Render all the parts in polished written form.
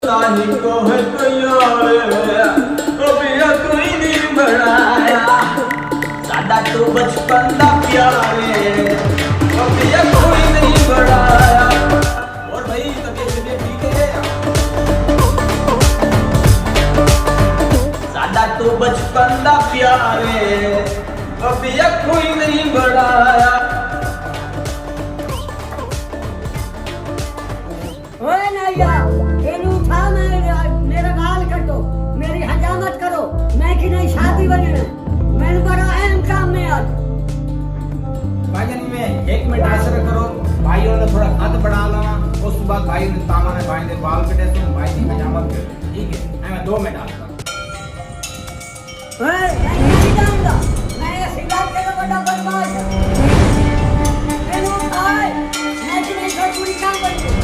साही को है तो यार अभी कोई नहीं बनाया सादा तो बचपन दा प्यारे अभी कोई नहीं बनाया और भाई तबीयत ठीक है सादा तो बचपन दा प्यारे अभी कोई नहीं बनाया ओए नैया तेनू उठा मेरा गाल कटो मेरी हजामत करो मैं कि नहीं शादी बनना मैंने बड़ा अहम काम में आज भाईजान में 1 मिनट आसरा करो भाइयों ने थोड़ा हाथ बढ़ा लवा उस बाद भाई ने तामा ने भाई ने बाल कटे तो भाई की हजामत कर ठीक है मैं 2 मिनट आता ओए मैं नहीं जाऊंगा मैं ऐसी बात के बड़ा बदमाश तेनू उठाए मैं कि नहीं कोई पूरी काम करूं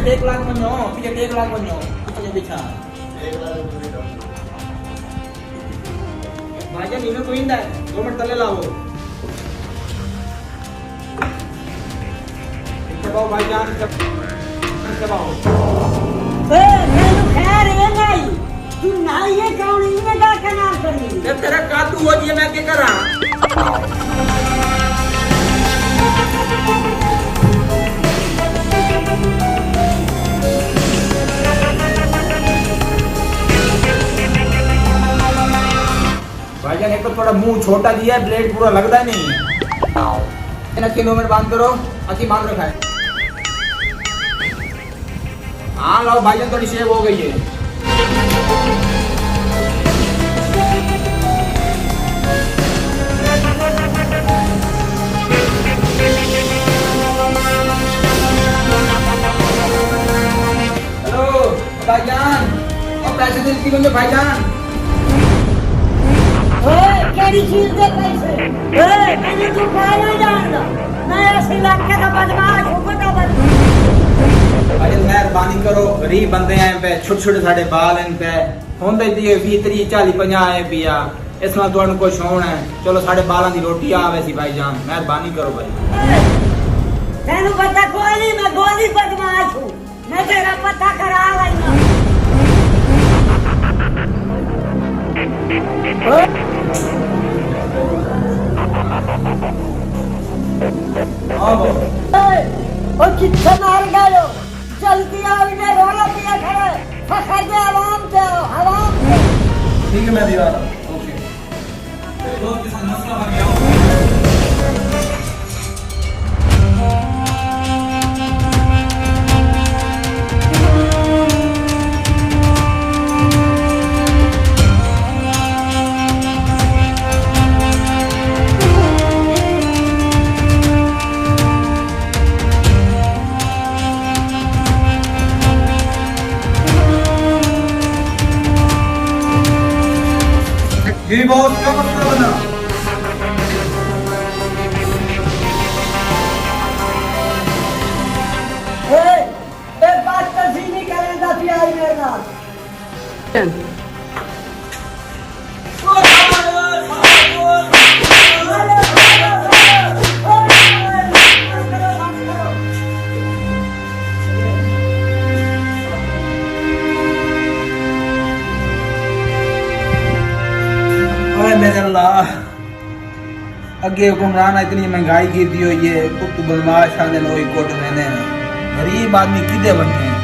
देख लाख बनो पीछे 1 लाख बनो पीछे बिछा भाईजान इन्हें कोई इंदा 2 मिनट तले लाओ दबाओ भाईजान दबाओ ए तेनू खैर है नहीं तू नहीं है कौन इने का नाम करी जब तेरा कातू हो जी मैं क्या करा भाईजान एक तो थोड़ा मुंह छोटा दिया है ब्लेड पूरा लगता ही नहीं है इन्हें 3 मिनट बांध करो अच्छी बांध रखा है हाँ लाओ भाईजान थोड़ी शेव हो गई है हेलो भाईजान और पैसे देती बंदे भाईजान ओए केड़ी चीज दे पैसे ओए मैंने तू काला जानदा मैं ऐसे इलाके का बदमाश हूं बता भाई मेहरबानी करो गरीब बंदे हैं पे छोटे-छोटे साडे बाल हैं पे होंदे दिए 20 30 40 50 आए पिया इसमें तो को शौन है चलो साडे बालां दी रोटी आवे सी भाईजान मेहरबानी करो भाई तेनू पता कोई नहीं मैं गोली बदमाश हूं मैं तेरा पता करा लेना ओ कितना मार गयो जल्दी आओ इन्हें रोला पिया खड़े फखर दे आवाम से आवाम से ठीक है मैं भी आ रहा हूं ओके दोस्त के साथ मसला बन गया जी बहुत क्या मसला बना एक बात तो सीनी करेंगे पियाई मेरे नाल अल्लाह अगे हुक्मरान इतनी महंगाई की दी हुई है कुत्तू बदमाश आने कोट में गरीब आदमी किदे बनते हैं